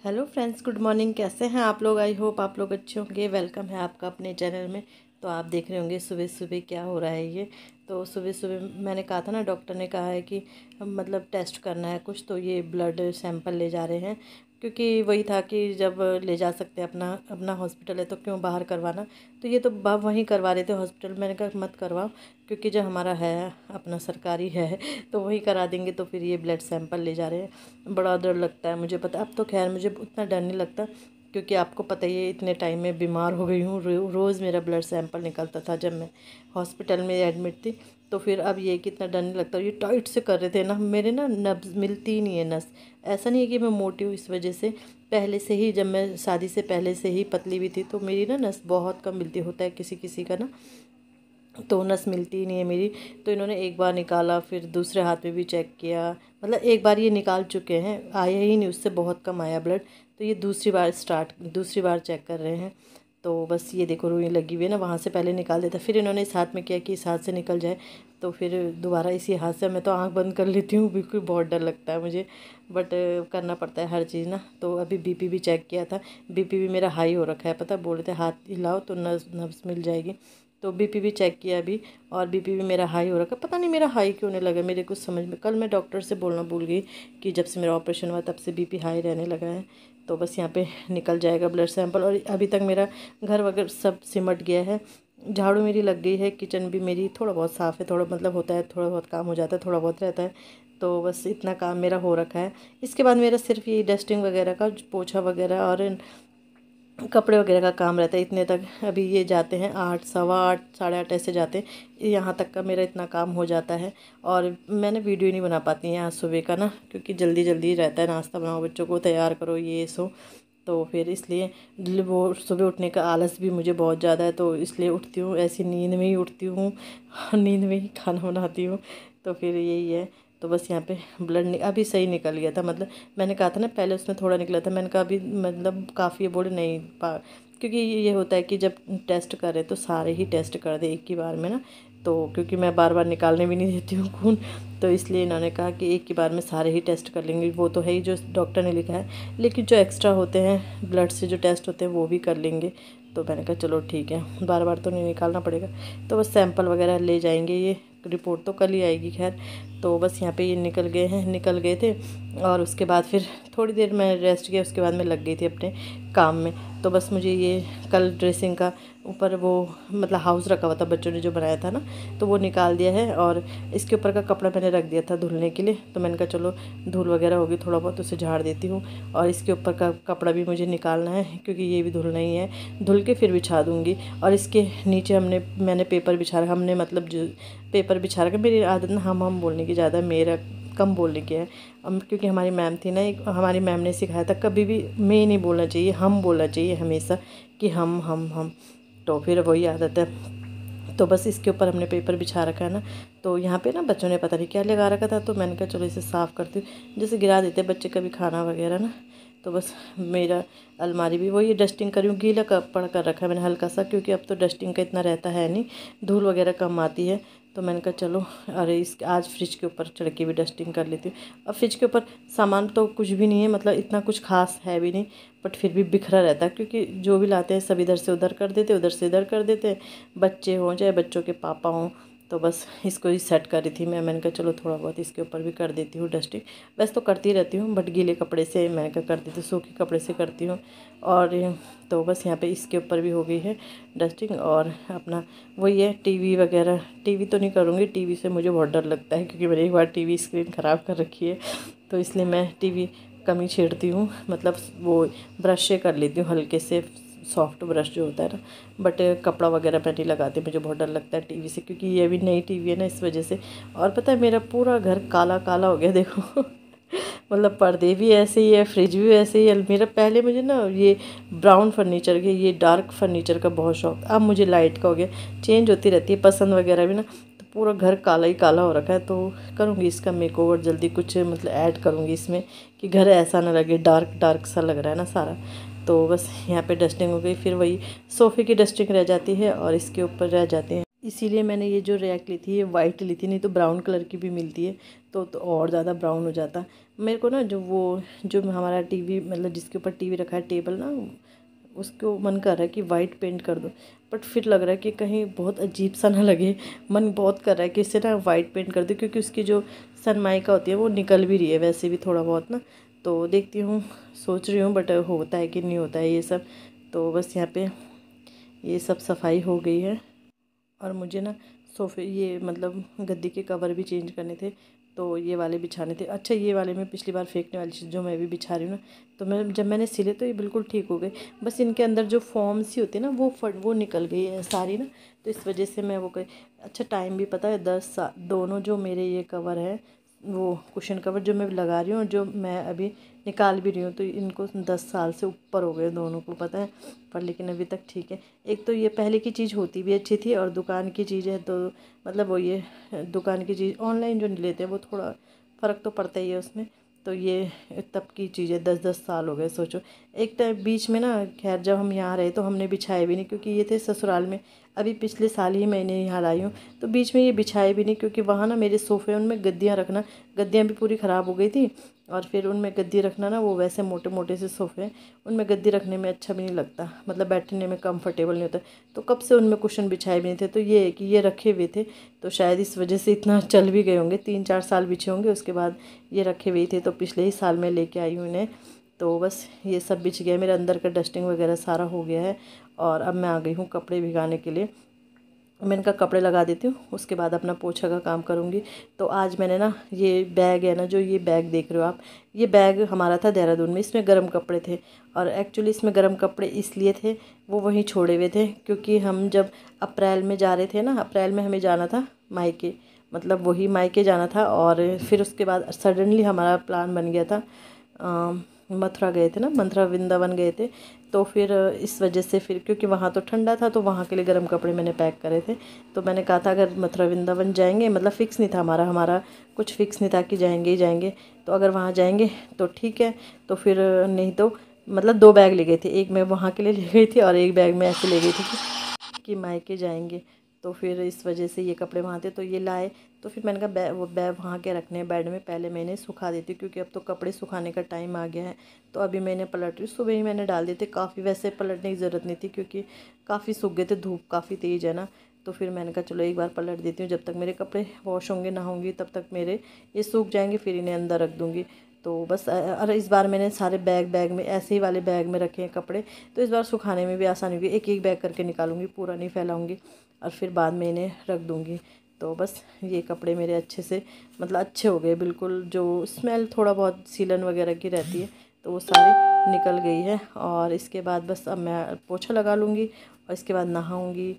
Hello friends, good morning. कैसे हैं आप लोग? आई होप आप लोग अच्छे होंगे। वेलकम है आपका अपने चैनल में। तो आप देख रहे होंगे सुबह सुबह क्या हो रहा है ये। तो सुबह सुबह मैंने कहा था ना, डॉक्टर ने कहा है कि मतलब टेस्ट करना है कुछ, तो ये ब्लड सैंपल ले जा रहे हैं। क्योंकि वही था कि जब ले जा सकते हैं, अपना अपना हॉस्पिटल है तो क्यों बाहर करवाना। तो ये तो वहीं करवा रहे थे हॉस्पिटल। मैंने कहा मत करवाओ, क्योंकि जो हमारा है अपना सरकारी है तो वही करा देंगे। तो फिर ये ब्लड सैंपल ले जा रहे हैं। बड़ा डर लगता है मुझे, पता। अब तो खैर मुझे उतना डर नहीं लगता, क्योंकि आपको पता ही है इतने टाइम में बीमार हो गई हूँ। रोज़ मेरा ब्लड सैंपल निकलता था जब मैं हॉस्पिटल में एडमिट थी। तो फिर अब ये कितना डर नहीं लगता। ये टाइट से कर रहे थे ना, मेरे ना नब्ज़ मिलती ही नहीं है, नस। ऐसा नहीं है कि मैं मोटी हूँ इस वजह से, पहले से ही जब मैं शादी से पहले से ही पतली भी थी, तो मेरी ना नस बहुत कम मिलती। होता है किसी किसी का ना, तो नस मिलती ही नहीं है मेरी। तो इन्होंने एक बार निकाला, फिर दूसरे हाथ में भी चेक किया। मतलब एक बार ये निकाल चुके हैं, आया ही नहीं, उससे बहुत कम आया ब्लड। तो ये दूसरी बार चेक कर रहे हैं। तो बस ये देखो, रुई लगी हुई है ना, वहाँ से पहले निकाल देता। फिर इन्होंने इस हाथ में किया कि इस हाथ से निकल जाए। तो फिर दोबारा इसी हाथ से। मैं तो आंख बंद कर लेती हूँ, बिल्कुल बहुत डर लगता है मुझे, बट करना पड़ता है हर चीज़ ना। तो अभी बीपी भी चेक किया था। बीपी भी मेरा हाई हो रखा है, पता। बोल रहे थे हाथ हिलाओ तो नब्ज़ मिल जाएगी। तो बीपी भी चेक किया अभी, और बीपी भी मेरा हाई हो रखा है। पता नहीं मेरा हाई क्यों नहीं लगा, मेरे कुछ समझ में। कल मैं डॉक्टर से बोलना भूल गई कि जब से मेरा ऑपरेशन हुआ तब से बीपी हाई रहने लगा है। तो बस यहाँ पे निकल जाएगा ब्लड सैंपल। और अभी तक मेरा घर वगैरह सब सिमट गया है। झाड़ू मेरी लग गई है, किचन भी मेरी थोड़ा बहुत साफ़ है। थोड़ा मतलब होता है, थोड़ा बहुत काम हो जाता है, थोड़ा बहुत रहता है। तो बस इतना काम मेरा हो रखा है। इसके बाद मेरा सिर्फ ये डस्टिंग वगैरह का, पोछा वगैरह और कपड़े वगैरह का काम रहता है। इतने तक अभी ये जाते हैं 8, सवा 8, साढ़े 8 ऐसे जाते हैं। यहाँ तक का मेरा इतना काम हो जाता है। और मैंने वीडियो नहीं बना पाती यहाँ सुबह का ना, क्योंकि जल्दी जल्दी रहता है। नाश्ता बनाओ, बच्चों को तैयार करो, ये सो। तो फिर इसलिए वो सुबह उठने का आलस भी मुझे बहुत ज़्यादा है। तो इसलिए उठती हूँ ऐसी, नींद में ही उठती हूँ नींद में ही खाना बनाती हूँ। तो फिर यही है। तो बस यहाँ पे ब्लड अभी सही निकल गया था। मतलब मैंने कहा था ना पहले उसमें थोड़ा निकला था, मैंने कहा अभी मतलब काफ़ी है। बोले नहीं क्योंकि ये होता है कि जब टेस्ट करें तो सारे ही टेस्ट कर दे एक ही बार में ना। तो क्योंकि मैं बार बार निकालने भी नहीं देती हूँ खून, तो इसलिए इन्होंने कहा कि एक ही बार में सारे ही टेस्ट कर लेंगे। वो तो है ही जो डॉक्टर ने लिखा है, लेकिन जो एक्स्ट्रा होते हैं ब्लड से जो टेस्ट होते हैं वो भी कर लेंगे। तो मैंने कहा चलो ठीक है, बार बार तो नहीं निकालना पड़ेगा। तो बस सैंपल वगैरह ले जाएंगे। ये रिपोर्ट तो कल ही आएगी खैर। तो बस यहाँ पे ये निकल गए थे। और उसके बाद फिर थोड़ी देर मैं रेस्ट किया, उसके बाद मैं लग गई थी अपने काम में। तो बस मुझे ये कल ड्रेसिंग का ऊपर वो मतलब हाउस रखा हुआ था, बच्चों ने जो बनाया था ना, तो वो निकाल दिया है। और इसके ऊपर का कपड़ा मैंने रख दिया था धुलने के लिए। तो मैंने कहा चलो धूल वगैरह होगी, थोड़ा बहुत उसे झाड़ देती हूँ। और इसके ऊपर का कपड़ा भी मुझे निकालना है, क्योंकि ये भी धुलना ही है। धुल के फिर बिछा दूँगी। और इसके नीचे मैंने पेपर बिछा रखा। हमने मतलब जो पेपर बिछा रखा। मेरी आदत ना हम बोलने की ज़्यादा, मेरा कम बोलने की है। क्योंकि हमारी मैम थी ना एक, हमारी मैम ने सिखाया था कभी भी मैं नहीं बोलना चाहिए, हम बोलना चाहिए हमेशा, कि हम। तो फिर वही आदत है। तो बस इसके ऊपर हमने पेपर बिछा रखा है ना। तो यहाँ पे ना बच्चों ने पता नहीं क्या लगा रखा था। तो मैंने कहा चलो इसे साफ़ करती हूँ, जैसे गिरा देते बच्चे कभी खाना वगैरह ना। तो बस मेरा अलमारी भी वही डस्टिंग करी हूँ। गीला कपड़ा कर रखा है मैंने हल्का सा, क्योंकि अब तो डस्टिंग का इतना रहता है नहीं, धूल वगैरह कम आती है। तो मैंने कहा चलो, अरे इस आज फ्रिज के ऊपर चढ़ के भी डस्टिंग कर लेती हूँ। अब फ्रिज के ऊपर सामान तो कुछ भी नहीं है, मतलब इतना कुछ खास है भी नहीं, बट फिर भी बिखरा रहता है। क्योंकि जो भी लाते हैं सब इधर से उधर कर देते, उधर से इधर कर देते, बच्चे हों चाहे बच्चों के पापा हों। तो बस इसको ही सेट कर रही थी मैंने कहा चलो थोड़ा बहुत इसके ऊपर भी कर देती हूँ डस्टिंग। वैसे तो करती रहती हूँ, बट गीले कपड़े से मैंने कहा कर देती हूँ, सूखे कपड़े से करती हूँ। और तो बस यहाँ पे इसके ऊपर भी हो गई है डस्टिंग। और अपना वही है, टीवी वगैरह। टीवी तो नहीं करूँगी, टीवी से मुझे बहुत डर लगता है, क्योंकि मैंने एक बार टीवी स्क्रीन ख़राब कर रखी है। तो इसलिए मैं टीवी कम ही छेड़ती हूँ। मतलब वो ब्रश से कर लेती हूँ, हल्के से सॉफ्ट ब्रश जो होता है ना। बट कपड़ा वगैरह मैं नहीं लगाती, मुझे बहुत डर लगता है टीवी से, क्योंकि ये भी नई टीवी है ना, इस वजह से। और पता है मेरा पूरा घर काला काला हो गया देखो मतलब पर्दे भी ऐसे ही है, फ्रिज भी वैसे ही है, अलमीरा। पहले मुझे ना ये ब्राउन फर्नीचर के, ये डार्क फर्नीचर का बहुत शौक, अब मुझे लाइट का हो गया। चेंज होती रहती है पसंद वगैरह भी ना। तो पूरा घर काला ही काला हो रखा है। तो करूँगी इसका मेकओवर जल्दी, कुछ मतलब ऐड करूँगी इसमें, कि घर ऐसा ना लगे डार्क डार्क सा लग रहा है ना सारा। तो बस यहाँ पे डस्टिंग हो गई। फिर वही सोफ़े की डस्टिंग रह जाती है, और इसके ऊपर रह जाते हैं इसीलिए मैंने ये जो रैक ली थी ये वाइट ली थी, नहीं तो ब्राउन कलर की भी मिलती है तो और ज़्यादा ब्राउन हो जाता। मेरे को ना जो हमारा टीवी मतलब जिसके ऊपर टीवी रखा है टेबल ना, उसको मन कर रहा है कि वाइट पेंट कर दो, बट फिर लग रहा है कि कहीं बहुत अजीब सा ना लगे। मन बहुत कर रहा है कि इससे ना वाइट पेंट कर दो, क्योंकि उसकी जो सनमाइका होती है वो निकल भी रही है वैसे भी थोड़ा बहुत ना। तो देखती हूँ, सोच रही हूँ, बट होता है कि नहीं होता है ये सब। तो बस यहाँ पे ये सब सफाई हो गई है। और मुझे ना सोफ़े ये मतलब गद्दी के कवर भी चेंज करने थे, तो ये वाले बिछाने थे। अच्छा, ये वाले मैं पिछली बार फेंकने वाली चीज़ जो मैं भी बिछा रही हूँ ना, तो मैं जब मैंने सिले तो ये बिल्कुल ठीक हो गए। बस इनके अंदर जो फॉर्म सी होती है ना वो निकल गई है सारी ना, तो इस वजह से मैं वो कर। अच्छा, टाइम भी पता है 10 साल। दोनों जो मेरे ये कवर है, वो कुशन कवर जो मैं लगा रही हूँ और जो मैं अभी निकाल भी रही हूँ, तो इनको 10 साल से ऊपर हो गए दोनों को, पता है। पर लेकिन अभी तक ठीक है। एक तो ये पहले की चीज़ होती भी अच्छी थी, और दुकान की चीज़ है तो मतलब वो ये दुकान की चीज़ ऑनलाइन जो लेते हैं वो थोड़ा फ़र्क तो पड़ता ही है उसमें। तो ये तब की चीज़ है, 10-10 साल हो गए सोचो। एक टाइम बीच में ना, खैर जब हम यहाँ रहे तो हमने बिछाए भी नहीं, क्योंकि ये थे ससुराल में। अभी पिछले साल ही मैंने यहाँ लाई हूँ, तो बीच में ये बिछाए भी नहीं, क्योंकि वहाँ ना मेरे सोफ़े उनमें गद्दियाँ रखना, गद्दियाँ भी पूरी ख़राब हो गई थी। और फिर उनमें गद्दी रखना ना, वो वैसे मोटे मोटे से सोफ़े हैं, उनमें गद्दी रखने में अच्छा भी नहीं लगता, मतलब बैठने में कंफर्टेबल नहीं होता। तो कब से उनमें कुशन बिछाए भी नहीं थे, तो ये है कि ये रखे हुए थे, तो शायद इस वजह से इतना चल भी गए होंगे, 3-4 साल बिछे होंगे। उसके बाद ये रखे हुए थे, तो पिछले ही साल मैं लेके आई हूँ इन्हें। तो बस ये सब बिछ गया, मेरे अंदर का डस्टिंग वगैरह सारा हो गया है। और अब मैं आ गई हूँ कपड़े भिगाने के लिए। मैं इनका कपड़े लगा देती हूँ, उसके बाद अपना पोछा का काम करूँगी। तो आज मैंने ना ये बैग है ना, जो ये बैग देख रहे हो आप, ये बैग हमारा था देहरादून में, इसमें गर्म कपड़े थे। और एक्चुअली इसमें गर्म कपड़े इसलिए थे, वो वहीं छोड़े हुए थे, क्योंकि हम जब अप्रैल में जा रहे थे ना, अप्रैल में हमें जाना था मायके, मतलब वही मायके जाना था। और फिर उसके बाद सडनली हमारा प्लान बन गया था, मथुरा गए थे ना, मथुरा वृंदावन गए थे। तो फिर इस वजह से, फिर क्योंकि वहाँ तो ठंडा था, तो वहाँ के लिए गर्म कपड़े मैंने पैक करे थे। तो मैंने कहा था अगर मथुरा वृंदावन जाएंगे, मतलब फ़िक्स नहीं था हमारा कुछ फ़िक्स नहीं था कि जाएंगे ही जाएंगे, तो अगर वहाँ जाएंगे तो ठीक है, तो फिर नहीं तो मतलब 2 बैग ले गए थे, एक मैं वहाँ के लिए ले गई थी और एक बैग मैं ऐसे ले गई थी कि मायके जाएंगे। तो फिर इस वजह से ये कपड़े वहाँ थे, तो ये लाए। तो फिर मैंने कहा वो बैग वहाँ के रखने हैं बेड में, पहले मैं इन्हें सुखा देती हूँ, क्योंकि अब तो कपड़े सुखाने का टाइम आ गया है। तो अभी मैंने पलट रही हूँ, सुबह ही मैंने डाल दिए थे काफ़ी, वैसे पलटने की ज़रूरत नहीं थी, क्योंकि काफ़ी सूख गए थे, धूप काफ़ी तेज़ है ना। तो फिर मैंने कहा चलो एक बार पलट देती हूँ, जब तक मेरे कपड़े वॉश होंगे ना होंगे तब तक मेरे ये सूख जाएंगे, फिर इन्हें अंदर रख दूँगी। तो बस और इस बार मैंने सारे बैग में ऐसे ही वाले बैग में रखे हैं कपड़े, तो इस बार सुखाने में भी आसानी होगी, एक एक बैग करके निकालूंगी, पूरा नहीं फैलाऊंगी, और फिर बाद में इन्हें रख दूंगी। तो बस ये कपड़े मेरे अच्छे से मतलब अच्छे हो गए बिल्कुल, जो स्मेल थोड़ा बहुत सीलन वगैरह की रहती है तो वो सारी निकल गई है। और इसके बाद बस अब मैं पोछा लगा लूँगी, और इसके बाद नहाऊँगी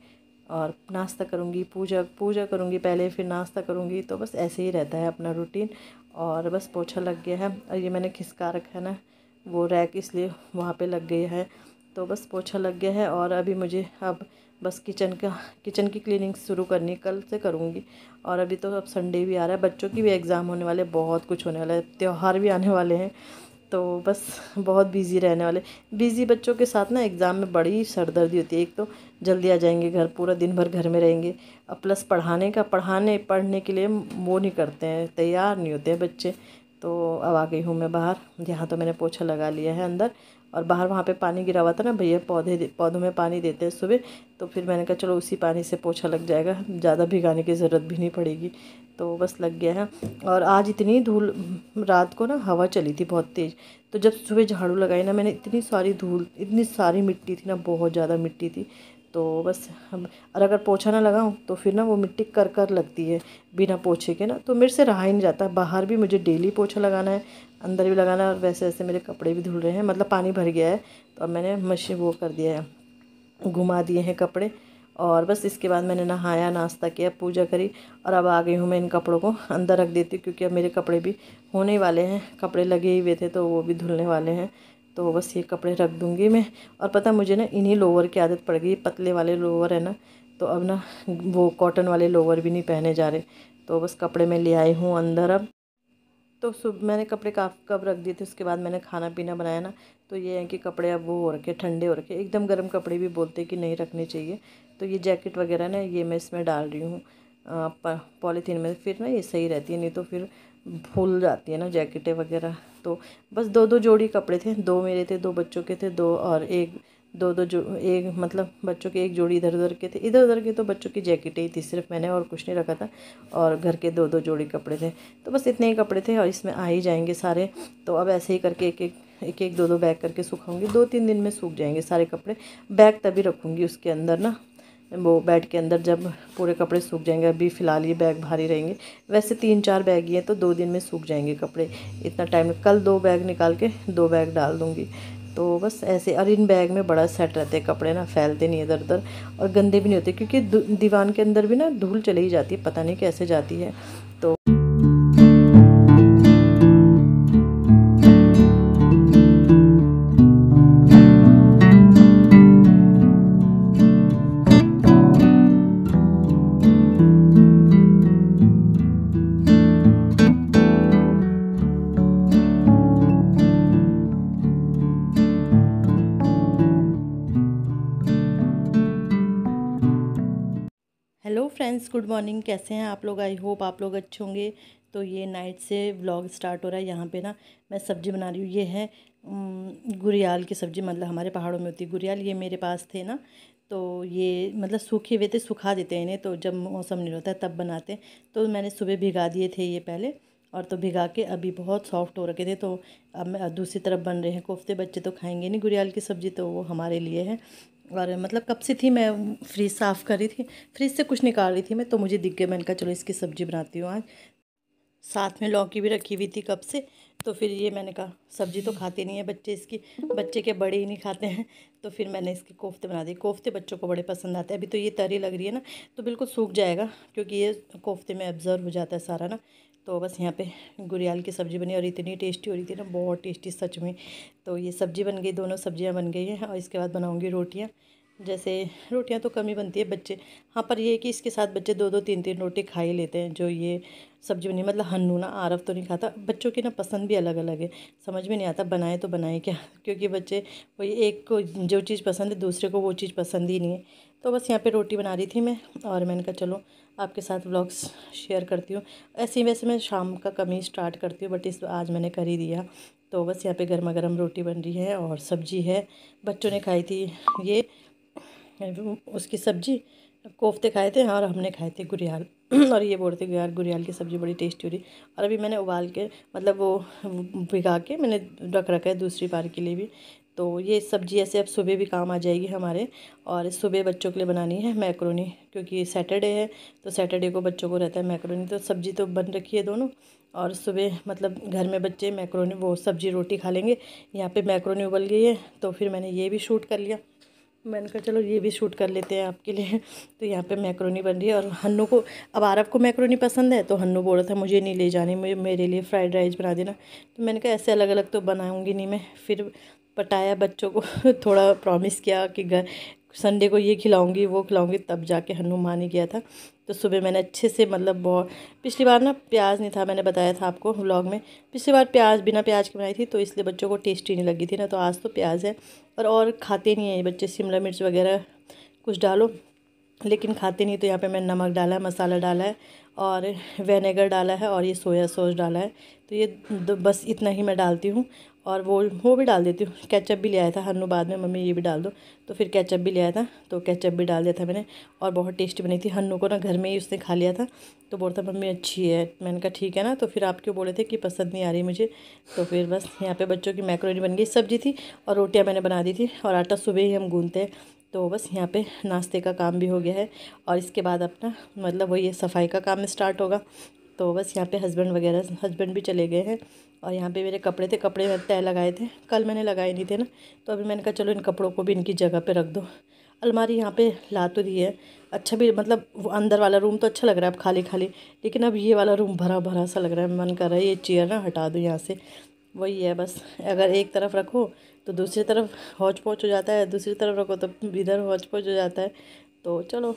और नाश्ता करूँगी, पूजा पूजा करूँगी पहले, फिर नाश्ता करूँगी। तो बस ऐसे ही रहता है अपना रूटीन। और बस पोछा लग गया है, और ये मैंने खिसका रखा है ना वो रैक, इसलिए वहाँ पे लग गया है। तो बस पोछा लग गया है, और अभी मुझे अब बस किचन की क्लीनिंग शुरू करनी, कल से करूँगी। और अभी तो अब संडे भी आ रहा है, बच्चों की भी एग्ज़ाम होने वाले, बहुत कुछ होने वाला है, त्यौहार भी आने वाले हैं, तो बस बहुत बिज़ी रहने वाले। बिज़ी बच्चों के साथ ना एग्ज़ाम में बड़ी सरदर्दी होती है, एक तो जल्दी आ जाएंगे घर, पूरा दिन भर घर में रहेंगे, अब प्लस पढ़ने के लिए वो नहीं करते हैं, तैयार नहीं होते हैं बच्चे। तो अब आ गई हूँ मैं बाहर, यहाँ तो मैंने पोछा लगा लिया है अंदर, और बाहर वहाँ पे पानी गिरा हुआ था ना, भैया पौधों में पानी देते हैं सुबह, तो फिर मैंने कहा चलो उसी पानी से पोछा लग जाएगा, ज़्यादा भिगाने की ज़रूरत भी नहीं पड़ेगी। तो बस लग गया है। और आज इतनी धूल, रात को ना हवा चली थी बहुत तेज़, तो जब सुबह झाड़ू लगाई ना मैंने, इतनी सारी धूल, इतनी सारी मिट्टी थी ना, बहुत ज़्यादा मिट्टी थी। तो बस हम, और अगर पोछा ना लगाऊं तो फिर ना वो मिट्टी कर कर लगती है बिना पोछे के ना, तो मेरे से रहा ही नहीं जाता। बाहर भी मुझे डेली पोछा लगाना है, अंदर भी लगाना है, और वैसे वैसे मेरे कपड़े भी धुल रहे हैं, मतलब पानी भर गया है, तो अब मैंने मशीन वो कर दिया है, घुमा दिए हैं कपड़े। और बस इसके बाद मैंने नहाया, नाश्ता किया, पूजा करी, और अब आ गई हूँ मैं इन कपड़ों को अंदर रख देती हूँ, क्योंकि अब मेरे कपड़े भी होने ही वाले हैं, कपड़े लगे ही हुए थे तो वो भी धुलने वाले हैं। तो बस ये कपड़े रख दूँगी मैं। और पता मुझे ना इन्हीं लोअर की आदत पड़ गई, पतले वाले लोअर है ना, तो अब ना वो कॉटन वाले लोअर भी नहीं पहने जा रहे। तो बस कपड़े मैं ले आई हूँ अंदर अब। तो मैंने कपड़े कब रख दिए थे, उसके बाद मैंने खाना पीना बनाया ना, तो ये है कि कपड़े अब वो हो रखे, ठंडे हो रखे, एकदम गर्म कपड़े भी बोलते कि नहीं रखने चाहिए। तो ये जैकेट वगैरह ना ये मैं इसमें डाल रही हूँ पॉलीथीन में, फिर ना ये सही रहती है, नहीं तो फिर भूल जाती है ना जैकेटें वगैरह। तो बस 2-2 जोड़ी कपड़े थे, 2 मेरे थे, 2 बच्चों के थे, 2 और एक 2-2 जो एक मतलब बच्चों के एक जोड़ी इधर उधर के थे, इधर उधर के तो बच्चों की जैकेटें ही थी सिर्फ, मैंने और कुछ नहीं रखा था, और घर के 2-2 जोड़ी कपड़े थे। तो बस इतने ही कपड़े थे और इसमें आ ही जाएंगे सारे। तो अब ऐसे ही करके एक एक 2-2 बैग करके सुखाऊंगी, 2-3 दिन में सूख जाएंगे सारे कपड़े। बैग तभी रखूँगी उसके अंदर ना, वो बेड के अंदर जब पूरे कपड़े सूख जाएंगे। अभी फ़िलहाल ये बैग भारी रहेंगे, वैसे 3-4 बैग ही हैं तो 2 दिन में सूख जाएंगे कपड़े, इतना टाइम। कल 2 बैग निकाल के 2 बैग डाल दूँगी। तो बस ऐसे, और इन बैग में बड़ा सेट रहते हैं कपड़े ना, फैलते नहीं इधर उधर और गंदे भी नहीं होते, क्योंकि दीवान के अंदर भी ना धूल चली ही जाती है, पता नहीं कैसे जाती है। तो हेलो फ्रेंड्स, गुड मॉर्निंग। कैसे हैं आप लोग? आई होप आप लोग अच्छे होंगे। तो ये नाइट से व्लॉग स्टार्ट हो रहा है। यहाँ पे ना मैं सब्ज़ी बना रही हूँ। ये है गुरियाल की सब्ज़ी, मतलब हमारे पहाड़ों में होती है गुरियाल। ये मेरे पास थे ना, तो ये मतलब सूखे हुए थे, सुखा देते हैं इन्हें, तो जब मौसम नहीं होता है तब बनाते हैं। तो मैंने सुबह भिगा दिए थे ये पहले, और तो भिगा के अभी बहुत सॉफ्ट हो रखे थे। तो अब मैं दूसरी तरफ बन रहे हैं कोफ्ते। बच्चे तो खाएंगे नहीं गुरियाल की सब्ज़ी, तो वो हमारे लिए है। और मतलब कब से थी मैं फ्रिज साफ़ कर रही थी, फ्रिज से कुछ निकाल रही थी मैं, तो मुझे दिख गया, मैंने कहा चलो इसकी सब्ज़ी बनाती हूँ आज। साथ में लौकी भी रखी हुई थी कब से, तो फिर ये मैंने कहा सब्ज़ी तो खाते नहीं है बच्चे इसकी, बच्चे के बड़े ही नहीं खाते हैं, तो फिर मैंने इसके कोफ्ते बना दिए। कोफ्ते बच्चों को बड़े पसंद आते हैं। अभी तो ये तरी लग रही है ना, तो बिल्कुल सूख जाएगा, क्योंकि ये कोफ्ते में एब्जर्व हो जाता है सारा ना। तो बस यहाँ पे गुरियाल की सब्ज़ी बनी और इतनी टेस्टी हो रही थी ना, बहुत टेस्टी सच में। तो ये सब्ज़ी बन गई, दोनों सब्ज़ियाँ बन गई हैं, और इसके बाद बनाऊँगी रोटियाँ। जैसे रोटियां तो कम ही बनती है बच्चे, हाँ, पर ये है कि इसके साथ बच्चे 2-2 3-3 रोटी खा ही लेते हैं। जो ये सब्ज़ी बनी, मतलब हन्नू ना, आरव तो नहीं खाता। बच्चों की ना पसंद भी अलग अलग है, समझ में नहीं आता बनाए तो बनाए क्या, क्योंकि बच्चे वही, एक को जो चीज़ पसंद है दूसरे को वो चीज़ पसंद ही नहीं है। तो बस यहाँ पे रोटी बना रही थी मैं, और मैंने कहा चलो आपके साथ व्लॉग्स शेयर करती हूँ। ऐसे ही वैसे मैं शाम का कम ही स्टार्ट करती हूँ, बट इस आज मैंने कर ही दिया। तो बस यहाँ पे गर्मा गर्म रोटी बन रही है और सब्ज़ी है। बच्चों ने खाई थी ये उसकी सब्ज़ी, कोफ्ते खाए थे, और हमने खाए थे गुरियाल। और ये बोलते कि यार गुरियाल की सब्ज़ी बड़ी टेस्टी हो रही। और अभी मैंने उबाल के, मतलब वो भिगा के मैंने रख रखा है दूसरी बार के लिए भी। तो ये सब्ज़ी ऐसे अब सुबह भी काम आ जाएगी हमारे। और सुबह बच्चों के लिए बनानी है मैक्रोनी, क्योंकि सैटरडे है, तो सैटरडे को बच्चों को रहता है मैक्रोनी। तो सब्ज़ी तो बन रखी है दोनों, और सुबह मतलब घर में बच्चे मैक्रोनी, वो सब्ज़ी रोटी खा लेंगे। यहाँ पे मैक्रोनी उबल गई है, तो फिर मैंने ये भी शूट कर लिया। मैंने कहा चलो ये भी शूट कर लेते हैं आपके लिए। तो यहाँ पे मैक्रोनी बन रही है, और हन्नू को, अब आरव को मैक्रोनी पसंद है, तो हन्नू बोल रहा था मुझे नहीं ले जानी, मेरे लिए फ्राइड राइस बना देना। तो मैंने कहा ऐसे अलग अलग तो बनाऊँगी नहीं मैं। फिर पटाया बच्चों को थोड़ा प्रॉमिस किया कि घर संडे को ये खिलाऊंगी वो खिलाऊंगी, तब जाके हन्नू मान ही गया था। तो सुबह मैंने अच्छे से, मतलब बहुत, पिछली बार ना प्याज नहीं था, मैंने बताया था आपको व्लॉग में, पिछली बार प्याज बिना प्याज की बनाई थी, तो इसलिए बच्चों को टेस्टी नहीं लगी थी ना। तो आज तो प्याज है, और खाते नहीं हैं ये बच्चे शिमला मिर्च वगैरह कुछ डालो, लेकिन खाते नहीं। तो यहाँ पे मैंने नमक डाला है, मसाला डाला है, और विनेगर डाला है, और ये सोया सॉस डाला है। तो ये बस इतना ही मैं डालती हूँ। और वो भी डाल देती हूँ, केचप भी ले आया था हन्नू, बाद में मम्मी ये भी डाल दो, तो फिर केचप भी ले आया था, तो केचप भी डाल दिया था मैंने। और बहुत टेस्टी बनी थी। हन्नू को ना घर में ही उसने खा लिया था, तो बोलता मम्मी अच्छी है। मैंने कहा ठीक है ना, तो फिर आप क्यों बोले थे कि पसंद नहीं आ रही मुझे। तो फिर बस यहाँ पे बच्चों की मैक्रोनी बन गई, सब्जी थी और रोटियाँ मैंने बना दी थी, और आटा सुबह ही हम गूँथते हैं। तो बस यहाँ पे नाश्ते का काम भी हो गया है, और इसके बाद अपना मतलब वही है, सफाई का काम स्टार्ट होगा। तो बस यहाँ पे हस्बैंड भी चले गए हैं, और यहाँ पे मेरे कपड़े थे, कपड़े मैंने तय लगाए थे, कल मैंने लगाए नहीं थे ना। तो अभी मैंने कहा चलो इन कपड़ों को भी इनकी जगह पे रख दो। अलमारी यहाँ पे ला तो दी है, अच्छा भी, मतलब वो अंदर वाला रूम तो अच्छा लग रहा है अब खाली खाली, लेकिन अब ये वाला रूम भरा भरा सा लग रहा है। मन कर रहा है ये चेयर ना हटा दूँ यहाँ से। वही है बस, अगर एक तरफ रखो तो दूसरी तरफ हौच पौच हो जाता है, दूसरी तरफ रखो तो इधर हौच पौच हो जाता है। तो चलो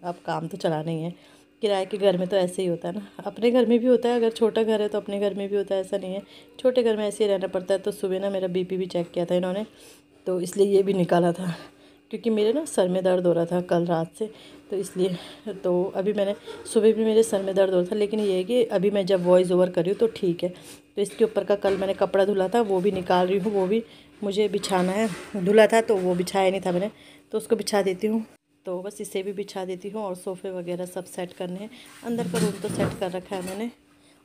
अब काम तो चलाना ही है। किराए के घर में तो ऐसे ही होता है ना, अपने घर में भी होता है, अगर छोटा घर है तो अपने घर में भी होता है, ऐसा नहीं है। छोटे घर में ऐसे ही रहना पड़ता है। तो सुबह ना मेरा बीपी भी चेक किया था इन्होंने, तो इसलिए ये भी निकाला था, क्योंकि मेरे ना सर में दर्द हो रहा था कल रात से, तो इसलिए तो अभी मैंने सुबह भी मेरे सर में दर्द हो रहा था, लेकिन ये है कि अभी मैं जब वॉइस ओवर कर रही हूँ तो ठीक है। तो इसके ऊपर का कल मैंने कपड़ा धुला था वो भी निकाल रही हूँ, वो भी मुझे बिछाना है। धुला था तो वो बिछाया नहीं था मैंने, तो उसको बिछा देती हूँ। तो बस इसे भी बिछा देती हूँ और सोफ़े वगैरह सब सेट करने हैं। अंदर का रूम तो सेट कर रखा है मैंने,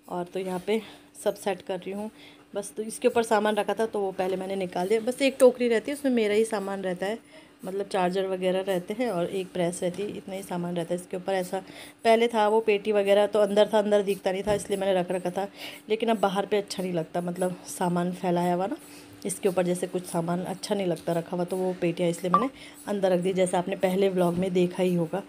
और तो यहाँ पे सब सेट कर रही हूँ बस। तो इसके ऊपर सामान रखा था तो वो पहले मैंने निकाल दिया। बस एक टोकरी रहती है उसमें मेरा ही सामान रहता है, मतलब चार्जर वगैरह रहते हैं और एक प्रेस रहती है, इतना ही सामान रहता है इसके ऊपर। ऐसा पहले था वो पेटी वगैरह तो अंदर था, अंदर दिखता नहीं था इसलिए मैंने रख रखा था, लेकिन अब बाहर पे अच्छा नहीं लगता, मतलब सामान फैलाया हुआ ना इसके ऊपर, जैसे कुछ सामान अच्छा नहीं लगता रखा हुआ, तो वो पेटियाँ इसलिए मैंने अंदर रख दी, जैसे आपने पहले व्लॉग में देखा ही होगा।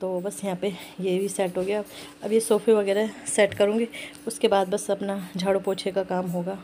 तो बस यहाँ पे ये भी सेट हो गया। अब ये सोफ़े वगैरह सेट करूँगी, उसके बाद बस अपना झाड़ू पोछे का काम होगा।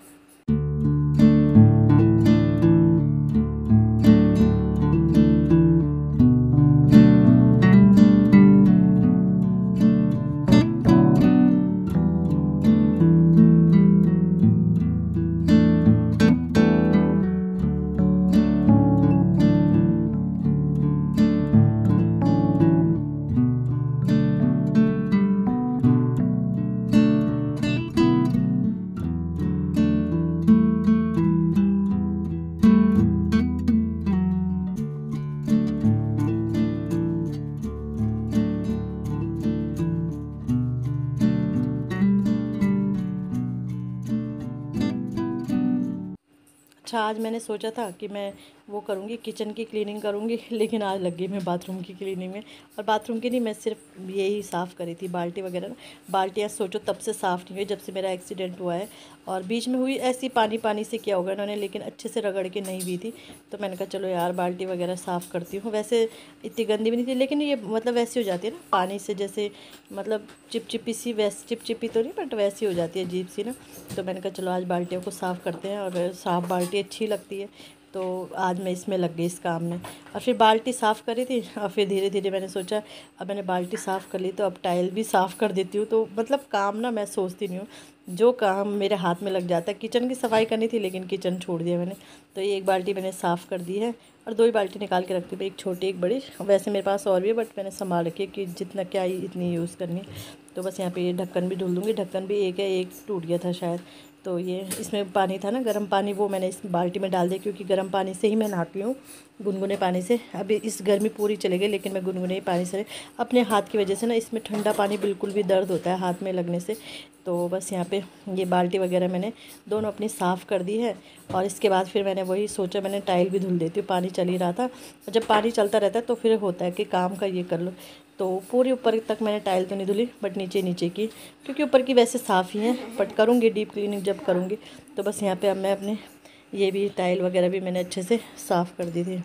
अच्छा, आज मैंने सोचा था कि मैं वो करूँगी, किचन की क्लीनिंग करूँगी, लेकिन आज लग गई मैं बाथरूम की क्लीनिंग में। और बाथरूम की नहीं, मैं सिर्फ यही साफ़ करी थी, बाल्टी वगैरह ना। बाल्टियाँ सोचो तब से साफ़ नहीं हुई जब से मेरा एक्सीडेंट हुआ है, और बीच में हुई ऐसी पानी पानी से किया होगा इन्होंने, लेकिन अच्छे से रगड़ के नहीं हुई थी। तो मैंने कहा चलो यार बाल्टी वगैरह साफ़ करती हूँ। वैसे इतनी गंदी भी नहीं थी, लेकिन ये मतलब वैसी हो जाती है ना पानी से, जैसे मतलब चिपचिपी सी, वैसे चिपचिपी तो नहीं बट वैसी हो जाती है अजीब सी ना। तो मैंने कहा चलो आज बाल्टियों को साफ़ करते हैं, और साफ़ बाल्टी अच्छी लगती है, तो आज मैं इसमें लग गई इस काम में। और फिर बाल्टी साफ़ करी थी, और फिर धीरे धीरे मैंने सोचा अब मैंने बाल्टी साफ़ कर ली तो अब टाइल भी साफ़ कर देती हूँ। तो मतलब काम ना मैं सोचती नहीं हूँ, जो काम मेरे हाथ में लग जाता है। किचन की सफाई करनी थी लेकिन किचन छोड़ दिया मैंने। तो ये एक बाल्टी मैंने साफ़ कर दी है, और 2 ही बाल्टी निकाल के रखती हूँ, एक छोटी एक बड़ी। वैसे मेरे पास और भी है बट मैंने संभाल रखी है कि जितना क्या इतनी यूज़ करनी है। तो बस यहाँ पे ये ढक्कन भी धुल दूँगी। ढक्कन भी एक है, एक टूट गया था शायद, तो ये इसमें पानी था ना गर्म पानी, वो मैंने इस बाल्टी में डाल दिया, क्योंकि गर्म पानी से ही मैं नहाती हूँ, गुनगुने पानी से। अभी इस गर्मी पूरी चली गई लेकिन मैं गुनगुने पानी से, अपने हाथ की वजह से ना इसमें ठंडा पानी बिल्कुल भी दर्द होता है हाथ में लगने से। तो बस यहाँ पे ये बाल्टी वगैरह मैंने दोनों अपनी साफ़ कर दी है। और इसके बाद फिर मैंने वही सोचा, मैंने टाइल भी धुल देती हूँ, पानी चल ही रहा था। और जब पानी चलता रहता है तो फिर होता है कि काम का ये कर लो। तो पूरी ऊपर तक मैंने टाइल तो नहीं धुली बट नीचे नीचे की, क्योंकि ऊपर की वैसे साफ़ ही है, बट करूँगी डीप क्लीनिंग जब करूँगी। तो बस यहाँ पे अब मैं अपने ये भी टाइल वगैरह भी मैंने अच्छे से साफ़ कर दी थी।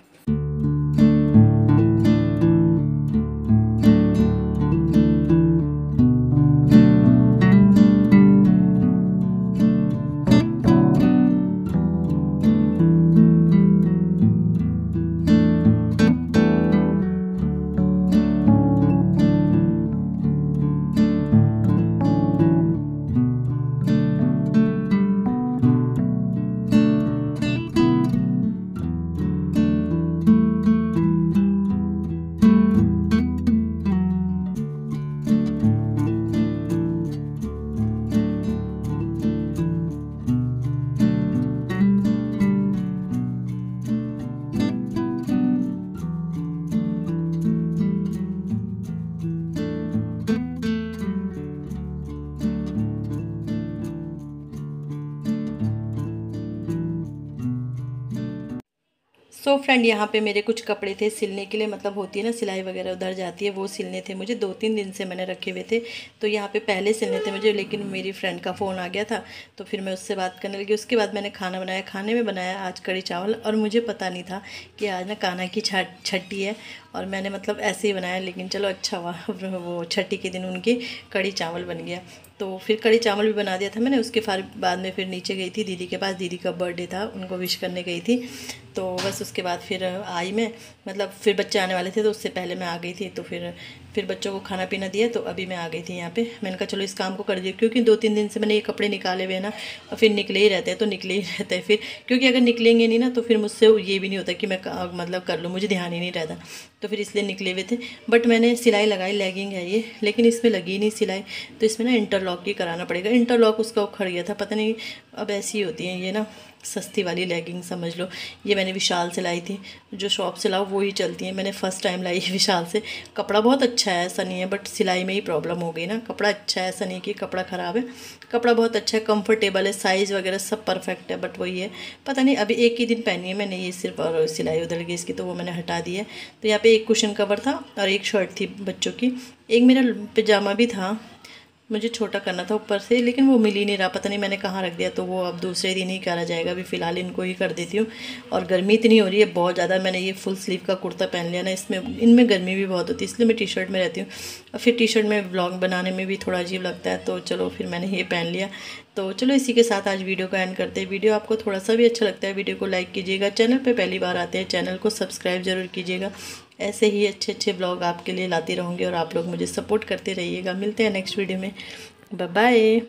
सो फ्रेंड, यहाँ पे मेरे कुछ कपड़े थे सिलने के लिए, मतलब होती है ना सिलाई वगैरह उधर जाती है, वो सिलने थे मुझे। 2-3 दिन से मैंने रखे हुए थे। तो यहाँ पे पहले सिलने थे मुझे, लेकिन मेरी फ्रेंड का फ़ोन आ गया था तो फिर मैं उससे बात करने लगी। उसके बाद मैंने खाना बनाया। खाने में बनाया आज कढ़ी चावल, और मुझे पता नहीं था कि आज ना कान्हा की छठी है, और मैंने मतलब ऐसे ही बनाया, लेकिन चलो अच्छा हुआ वो छठी के दिन उनकी कढ़ी चावल बन गया। तो फिर कढ़ी चावल भी बना दिया था मैंने। उसके बाद में फिर नीचे गई थी दीदी के पास, दीदी का बर्थडे था, उनको विश करने गई थी। तो बस उसके बाद फिर आई मैं, मतलब फिर बच्चे आने वाले थे तो उससे पहले मैं आ गई थी। तो फिर बच्चों को खाना पीना दिया तो अभी मैं आ गई थी यहाँ पे। मैंने कहा चलो इस काम को कर दिया, क्योंकि 2-3 दिन से मैंने ये कपड़े निकाले हुए हैं ना, और फिर निकले ही रहते हैं तो निकले ही रहते हैं फिर, क्योंकि अगर निकलेंगे नहीं ना तो फिर मुझसे ये भी नहीं होता कि मैं मतलब कर लूँ, मुझे ध्यान ही नहीं रहता। तो फिर इसलिए निकले हुए थे। बट मैंने सिलाई लगाई, लेगिंग है ये, लेकिन इसमें लगी नहीं सिलाई, तो इसमें ना इंटरलॉक ही कराना पड़ेगा। इंटरलॉक उसका उखड़ गया था, पता नहीं अब ऐसी होती हैं ये ना, सस्ती वाली लेगिंग समझ लो। ये मैंने विशाल से लाई थी, जो शॉप से लाओ वो ही चलती हैं। मैंने फ़र्स्ट टाइम लाई है विशाल से। कपड़ा बहुत अच्छा है, ऐसा नहीं है, बट सिलाई में ही प्रॉब्लम हो गई ना। कपड़ा अच्छा है, ऐसा नहीं कि कपड़ा ख़राब है, कपड़ा बहुत अच्छा है, कंफर्टेबल है, साइज़ वगैरह सब परफेक्ट है। बट वही है, पता नहीं अभी एक ही दिन पहनी है मैंने ये सिर्फ, और सिलाई उधर गई इसकी तो वो मैंने हटा दी है। तो यहाँ पे एक कुशन कवर था और एक शर्ट थी बच्चों की, एक मेरा पजामा भी था, मुझे छोटा करना था ऊपर से, लेकिन वो मिल ही नहीं रहा, पता नहीं मैंने कहाँ रख दिया। तो वो अब दूसरे दिन ही करा जाएगा, अभी फ़िलहाल इनको ही कर देती हूँ। और गर्मी इतनी हो रही है बहुत ज़्यादा, मैंने ये फुल स्लीव का कुर्ता पहन लिया ना, इसमें इनमें गर्मी भी बहुत होती है, इसलिए मैं टी शर्ट में रहती हूँ। और फिर टी शर्ट में व्लॉग बनाने में भी थोड़ा अजीब लगता है, तो चलो फिर मैंने ये पहन लिया। तो चलो इसी के साथ आज वीडियो का एंड करते हैं। वीडियो आपको थोड़ा सा भी अच्छा लगता है वीडियो को लाइक कीजिएगा, चैनल पे पहली बार आते हैं चैनल को सब्सक्राइब ज़रूर कीजिएगा। ऐसे ही अच्छे अच्छे ब्लॉग आपके लिए लाती रहूँगी और आप लोग मुझे सपोर्ट करते रहिएगा। मिलते हैं नेक्स्ट वीडियो में, बाय बाय।